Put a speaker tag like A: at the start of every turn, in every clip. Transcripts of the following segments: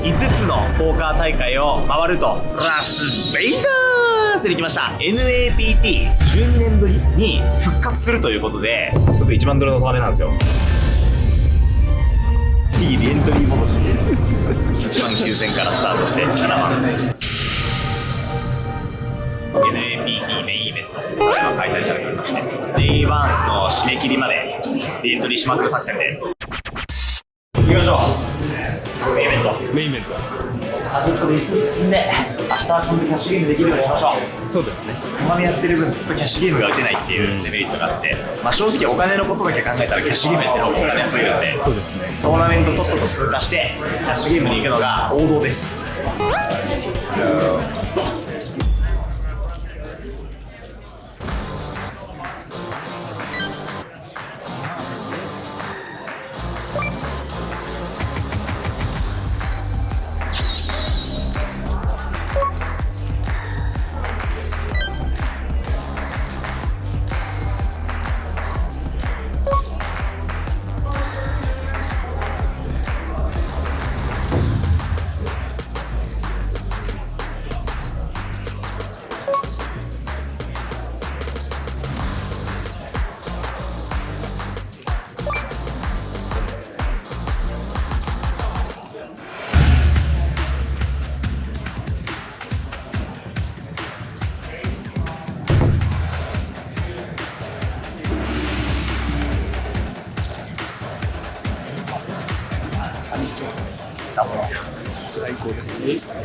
A: 5つのポーカー大会を回るとラスベイガースに来ました。 NAPT12 年ぶりに復活するということで、早速1万ドルのトーナメントなんですよ。いいエントリー戻し1万9000からスタートして7万 NAPT メインイベントが開催されておりまして、Day1 の締め切りまでエントリーしまくる作戦で行きましょう。メインイベント。
B: メインイベント。
A: サクッとで5つ進んで、明日はちゃんとキャッシュゲームできるようにしましょう。
B: そうですね。
A: トーナメントやってる分ずっとキャッシュゲームが打てないっていうデメリットがあって、まあ、正直お金のことだけ考えたらキャッシュゲームやってる方がお金が増えるんで、
B: そうですね。
A: トーナメントとっとと通過してキャッシュゲームに行くのが王道です。
B: 最高ですね。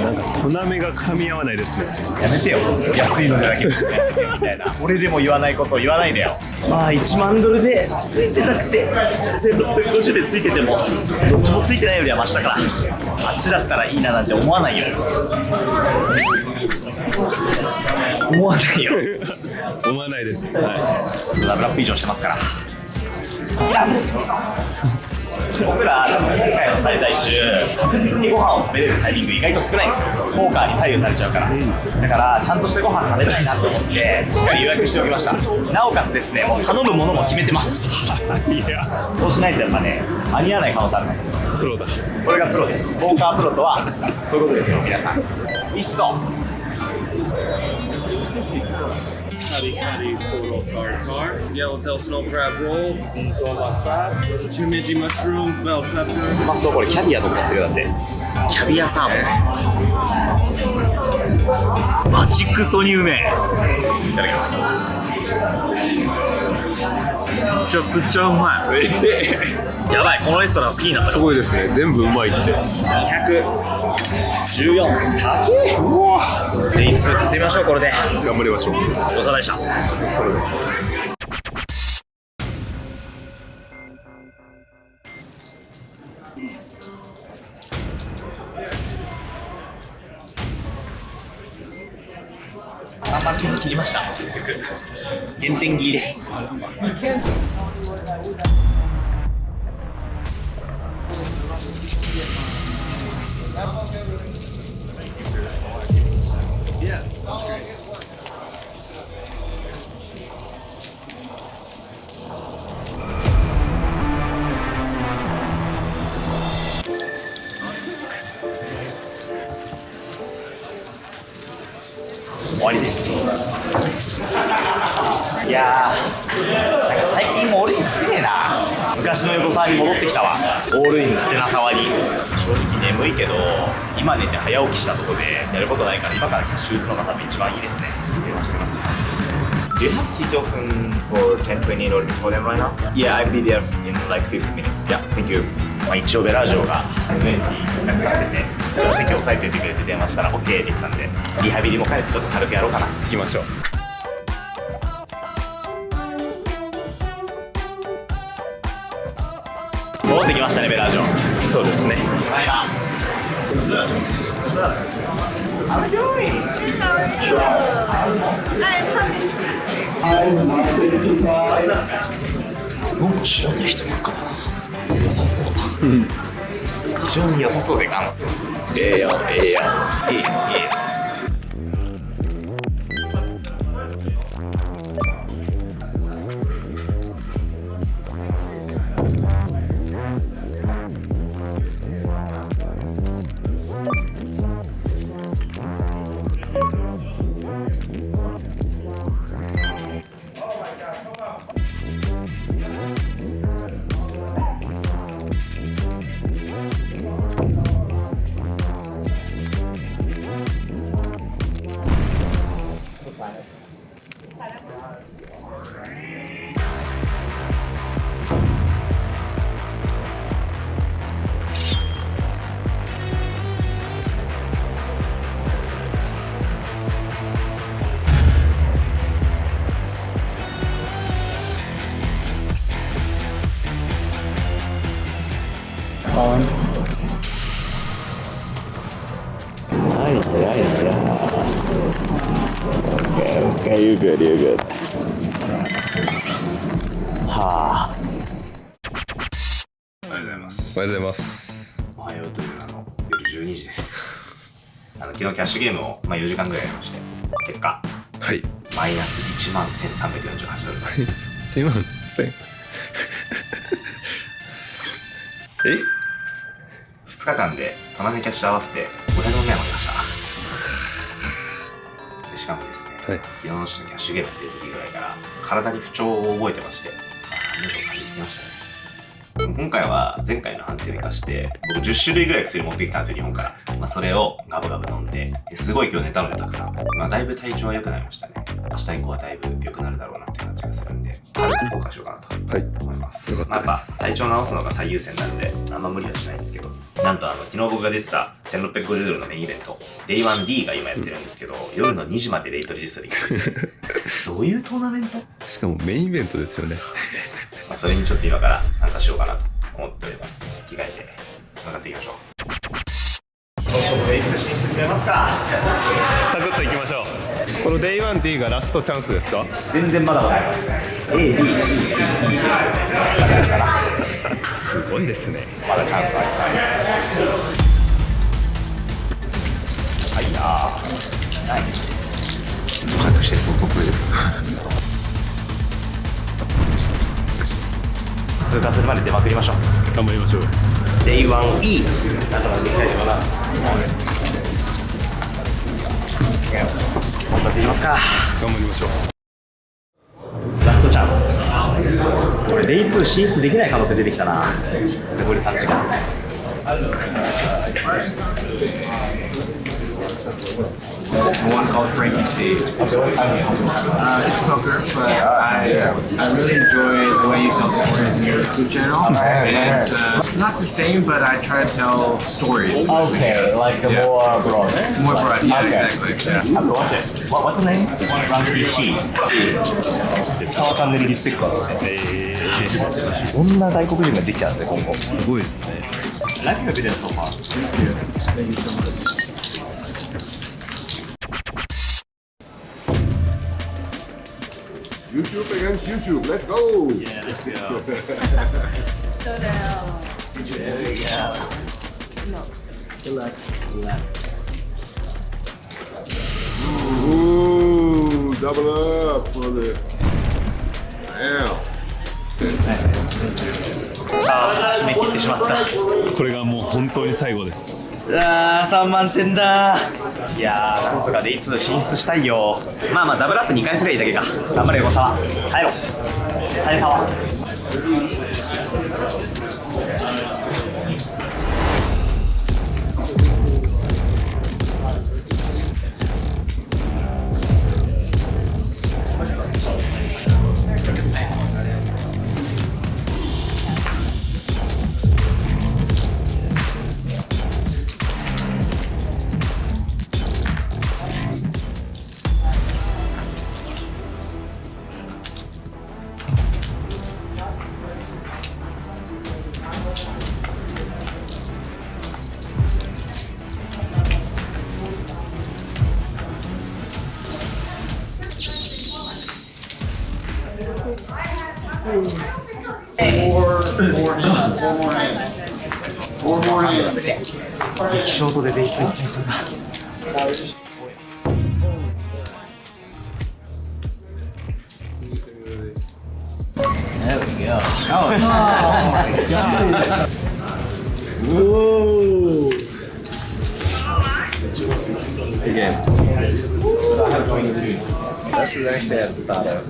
B: なんかトナメが噛み合わないですね。
A: やめてよ、安いのだけみたいな。俺でも言わないことを言わないでよ。まあ1万ドルでついてなくて1650でついててもどっちもついてないよりはマシだから、あっちだったらいいななんて思わないよ。思わないよ。
B: 思わないです。は
A: ラブラップ以上してますから。僕ら今回の滞在中確実にご飯を食べれるタイミング意外と少ないんですよ。ポーカーに左右されちゃうから。だからちゃんとしてご飯食べたいなと思ってしっかり予約しておきました。なおかつですね、もう頼むものも決めてます。
B: い。いや、
A: そうしないとやっぱね、間に合わない可能性あるね。
B: プロだ。
A: これがプロです。ポーカープロとはこういうことですよ、皆さん。いっそ
C: Cutty Cutty Total Tartar, Yellowtail Snow Crab Roll, Gola Crab, Shimeji Mushrooms, Bell Pepper.
A: うまそう。これキャビア乗っかってる。だってキャビアサーモンマジクソにうめえ。いただきます。めちゃくちゃうまい。やばい、このレストラン好きになったかも。
B: すごいですね。全部うまいって。
A: 214高え。うわで5つ進みましょう。これで
B: 頑張りましょう。
A: お疲れでした。
B: それです。
A: 3万点切りました。結局減点切りです。終わりです。いやー、なんか最近もオールイン食ってねえな。昔の横沢に戻ってきたわ。オールイン勝てなさわり。正直眠いけど、今寝て早起きしたとこでやることないから今からキャッシュ打つのが多分一番いいですね。電話してみます。Do you have seat open for 10:20 in order to call them right now? Yeah, I'll be there in like 50 minutes. Yeah, thank you. まあ一応ベラージョが20にかかってて、じゃあの席押さえておいてくれて電話したら OK って言ってたんで、リハビリも兼ねてちょっと軽くやろうかな。
B: 行きましょう。
A: 戻ってきましたね、ベラージョ。
B: そうですね。
A: はいな。なんか知らない人ばっかだな。良さそう。非常に良さそうでガンス。
B: ええやん、ええやん。
A: いいよ、いいよ。
B: Okay, you're good, you're good.
A: はあ。
B: おはようございます。おはようございます。
A: おはようという夜12時です。昨日キャッシュゲームを、4時間ぐらいやりまして、結果、
B: はい。
A: マイナス11,348ドル。
B: すいません。え
A: 2日間でトナメキャッシュ合わせて500万ぐらいまでました。でしかもですね、
B: はい、
A: 昨日のキャッシュゲームやってる時ぐらいから体に不調を覚えてまして、無常感じてきましたね。今回は前回の反省を生かして僕10種類ぐらい薬持ってきたんですよ、日本から。それをガブガブ飲んですごい今日寝たのでたくさん、だいぶ体調は良くなりましたね。明日以降はだいぶ良くなるだろうなって感じがするんで、軽く効果しようかなと思います。
B: よかったです。
A: やっぱ体調直すのが最優先なんであんま無理はしないんですけど、なんと昨日僕が出てた1650ドルのメインイベント Day1D が今やってるんですけど、夜の2時までレイトレジストリーがどういうトーナメント？
B: しかもメインイベントですよね。
A: それにちょっと今から参加しようかなと思っております。着替えて頑張っていきましょう。レース進出決めますか。
B: サクッといきましょう。この Day1D がラストチャンスですか？
A: 全然まだまだあります。A、B、C、D、E
B: すごいですね。
A: まだチャンスはあります。はいなぁ。ない。到着して早々プレイですか。通過するまで出まくりましょう。
B: 頑張りましょう。
A: Day1E なんとかしていきたいと思います。本発いきますか。
B: 頑張りましょう。
A: ラストチャンス。これ Day2 進出できない可能性出てきたな。残り3時間。
D: One called Frankie C. It's poker, but I really enjoy the way you tell stories in your YouTube channel. And not the same, but I try to tell stories.
A: Okay, like
D: Yeah.
A: more broad.
D: More broad, yeah,
A: Okay.
D: exactly. Yeah.
A: I'll watch it. What's the name? Frankie C. 川チャンネルリスペクトなんですね。こんな外国人ができちゃうんですね、今後。
B: すごいですね。
A: ラッキーが出てるソファー。
D: Thank you so much.
E: YouTube against YouTube. Let's go.
A: Yeah, let's go.
E: Ooh, double up for the. Damn.
A: 締め切ってしまった。
B: これがもう本当に最後です。
A: 3万点だ。いやー、なんとかDay2進出したいよ。まあダブルアップ2回すればいいだけか。頑張れ横澤。帰ろう。谷沢。ショートでデイツインするな。There we go. Oh my god. Whoa.
D: Again. That's the next day of Sato.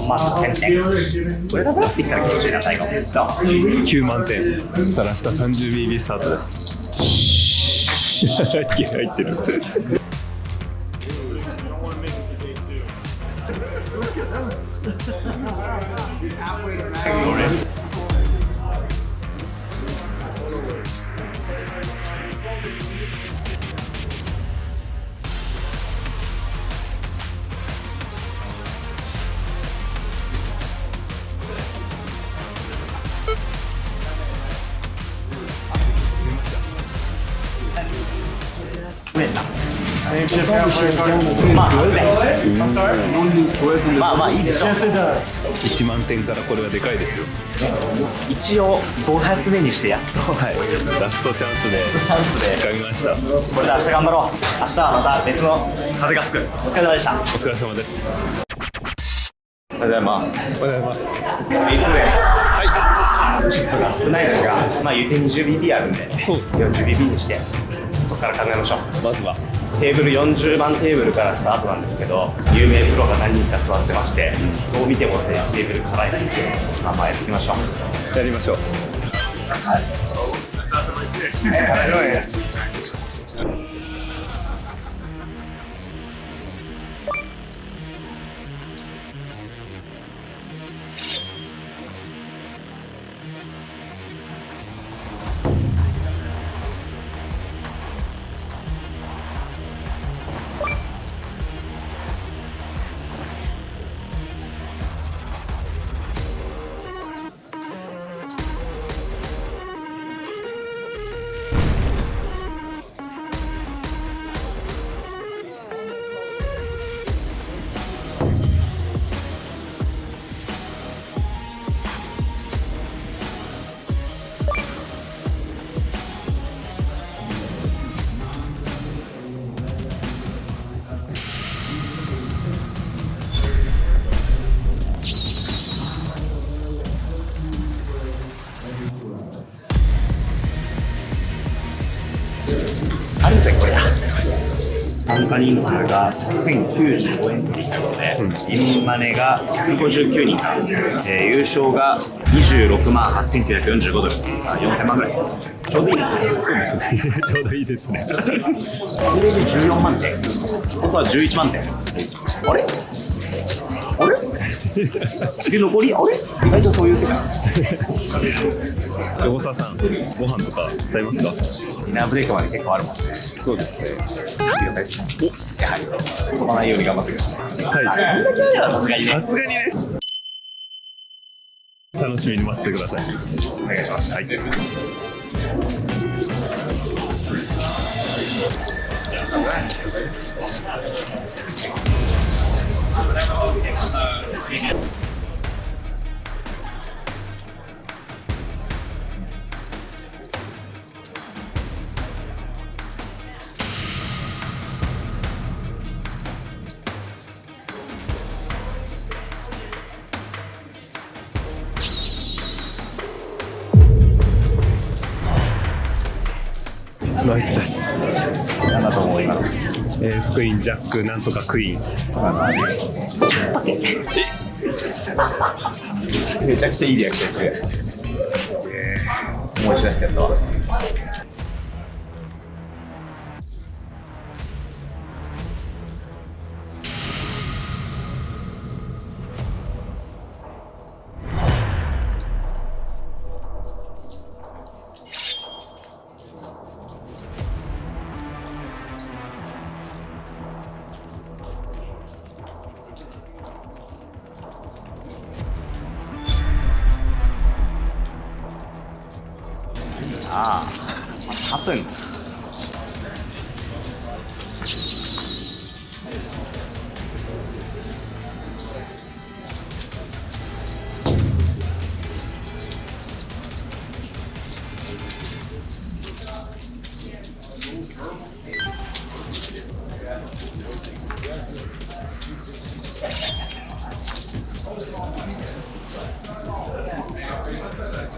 A: まあ1000点。これだけなってきたら厳しいな最後。
B: 9万点。ただ明日 30BB スタートです。気合入ってる。
A: まあ8000。まあまあいいでしょう。
B: 1万点からこれはでかいですよ。
A: 一応5発目にしてやっと
B: ラストチャンスで
A: チャンスで
B: 掴みました。
A: これで明日頑張ろう。明日はまた別の風が吹く。お疲れ様でした。
B: お疲れ様です。
A: おはようございます。
B: おはようございます。
A: 3つです。はい。チップが少ないですが、まあ言うて 20BB あるんで 40BB にしてそこから考えましょう。
B: まずは
A: テーブル40番テーブルからスタートなんですけど、有名プロが何人か座ってまして、どう見てもテーブル辛いです。まあまあやっていきましょう。
B: やりましょう。
A: あれですねこれや。参加人数が1095円ということで、インマネが159人か、優勝が26万8945ドル、4000万ぐらい。ちょうどいいですね。
B: そうですね。ちょうどいいですね。
A: これで14万点。本当は11万点。あれあれで残りあれ意外とそういう世界。
B: 大沢さん、ご飯とか食べますか？
A: ディナーブレイクまで結構あるもんね。
B: そうですね。
A: ありがたいですね。やはり飛ばないように頑張ってください。
B: はい。
A: これだけあればさすがにね。
B: さすがにね。楽しみに待っててください。
A: お願いします。はい。
B: ナイスです。
A: なんだと思います。
B: クイーン、ジャック、なんとかクイーン。
A: めちゃくちゃいいリアクションする。もう一度してやったわ。ああ、8分。
B: 今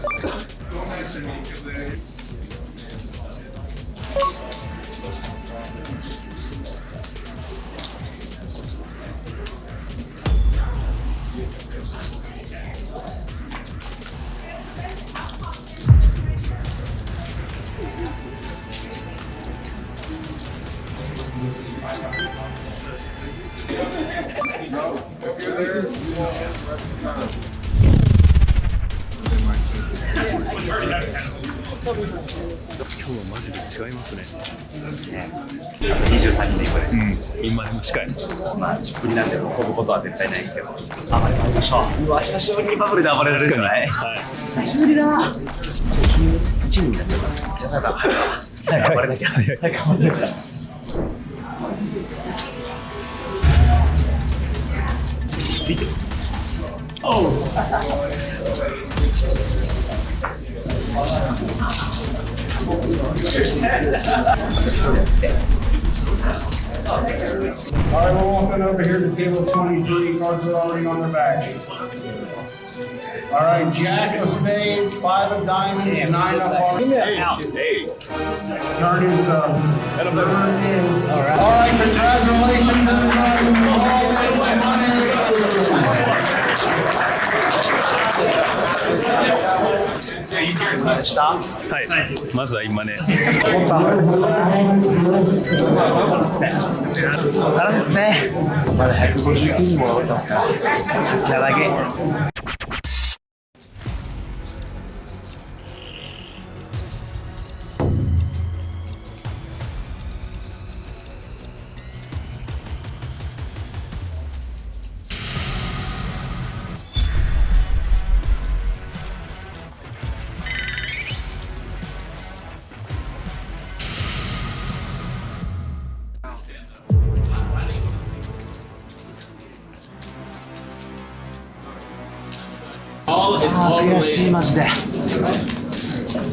B: 日はマジで違いますね。
A: 23人で行くね。
B: 今でも近い。
A: まあ、ちっぷりなんで飛ぶことは絶対ないですけど。暴れまいりましょう。うわ、久しぶりにバブルで暴れられるじゃない。久しぶりだな。51人になっちゃいます。やだな。早く暴れなきゃ。早く暴れなきゃ。ついてますね。
F: All right, we're walking over here to table 23. Cards are already on their backs. All right, Jack of spades, 5 of diamonds, 9 of hearts. Turn is done. Turn is. All right, congratulations, everybody. All in money.
B: はい。まずは今ね。
A: からですね。まだ159人も残ってますから。先だけ。悔しいマジで。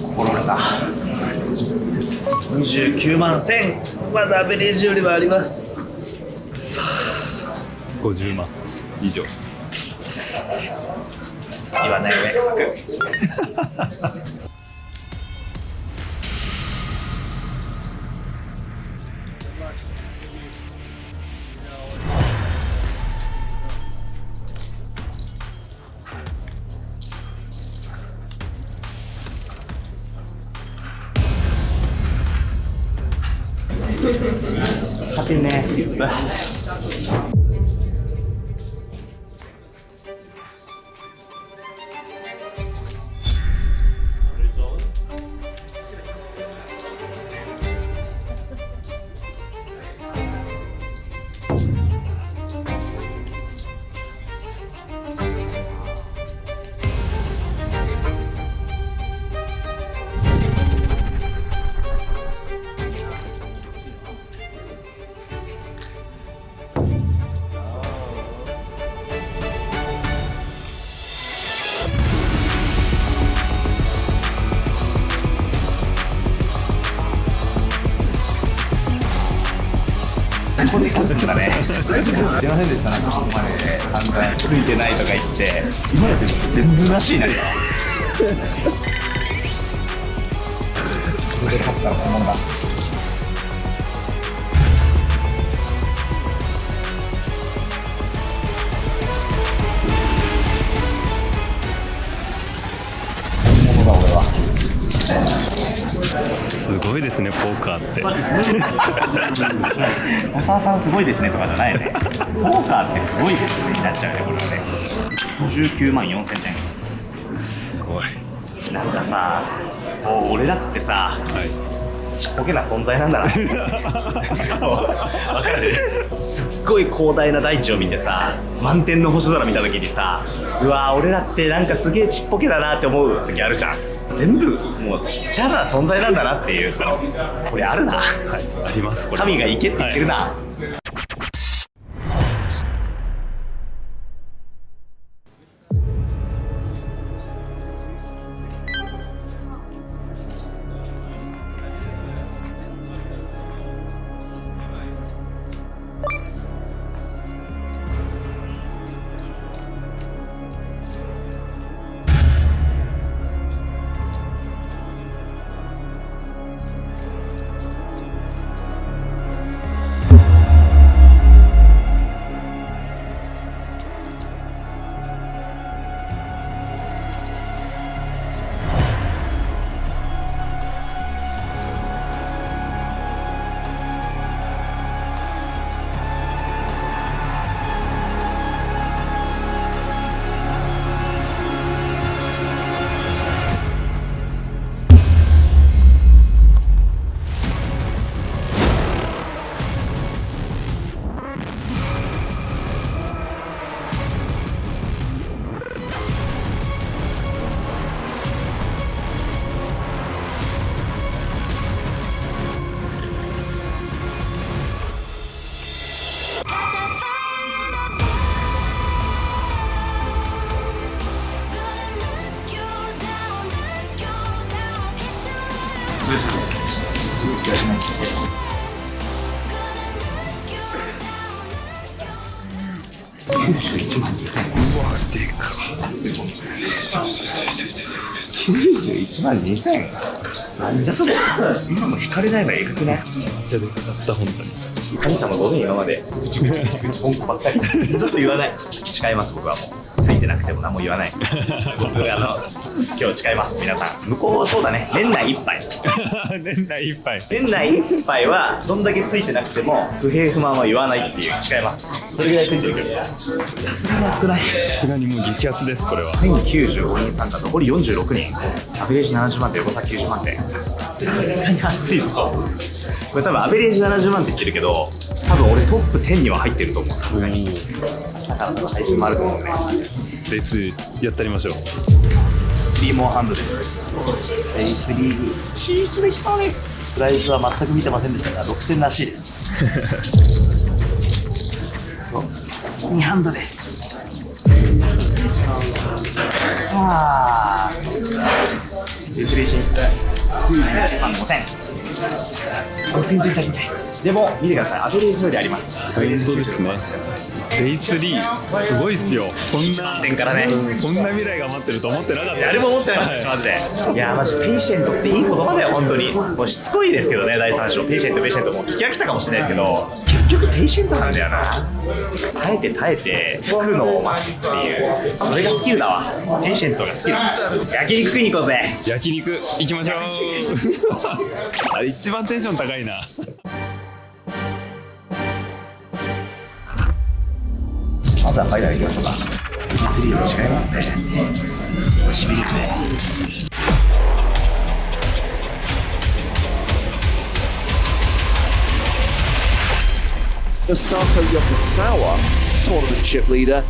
A: 心折れた。29万1000。まだアベレージよりはあります。くそ。
B: 50万以上。
A: 言わないお約束。勝てるね。ここで勝つんだね。出ませんでした。なんかここまで散々ついてないとか言って、今やってるの全部らしいなよ。ここで勝ったらこのもんだ。本物だ俺は。
B: すごいですね、ポーカーって。
A: 小沢さんすごいですねとかじゃないね。ポーカーってすごいですねになっちゃうね、これはね。59万4000点。
B: すごい。
A: なんかさ、もう俺らってさ、ちっぽけな存在なんだな。わかる。すっごい広大な大地を見てさ、満天の星空見た時にさ、うわー俺らってなんかすげえちっぽけだなって思う時あるじゃん。全部もうちっちゃな存在なんだなっていう、そのこれあるな。
B: はい、あります。これ
A: 神が行けって言ってるな。
B: はい
D: This one.91
A: 万2000円。
B: うわでか
A: 91万2000円。なんじゃそれ。今も引かれないのえぐくない？
B: めっちゃでかかった本当に。
A: 神様ごめん今までぐちぐちぐちぐち文句ばっかりずっと言わない。誓います僕はもうついてなくても何も言わない。僕今日誓います皆さん。向こうはそうだね年内いっぱい。
B: 年内いっぱい。
A: 年内いっぱいはどんだけついてなくても不平不満は言わないっていう誓います。それぐらいついてるけどさすがに熱くない？
B: さすがにもう激アツですこれは。
A: 1095人参加残り46人アベレージ70万点横差90万点。さすがに熱いぞこれ。多分アベレージ70万って言ってるけど多分俺トップ10には入ってると思う。さすがに明日からの配信もあると思うね。
B: レースやってりましょう。
A: 3モアハンドです。A3 進出できそうです。プライスは全く見てませんでしたが6000らしいですと2ハンドです。あーレースレーション1万5000 5000点足りない。でも見てくださいアベレージよりあります。
B: 本当ですね。レイ3すごいっすよ。こんな
A: 点からね
B: こんな未来が待ってると思ってなかった。
A: 誰も思ってなかったです、マジで。いやマジペイシェントっていい言葉だよ本当に。もうしつこいですけどね第3章ペイシェントペイシェントもう聞き飽きたかもしれないですけど結局ペイシェントなんだよな。耐えて耐えて吹くのを待つっていうそれがスキルだわ。ペイシェントがスキル。焼肉食いに行こうぜ。
B: 焼肉行きましょうあれ一番テンション高いな。
A: まずはファイナル行きましょうか。3は違いますね。しびれるね。
G: Osako Yokosawa, tournament chip leader,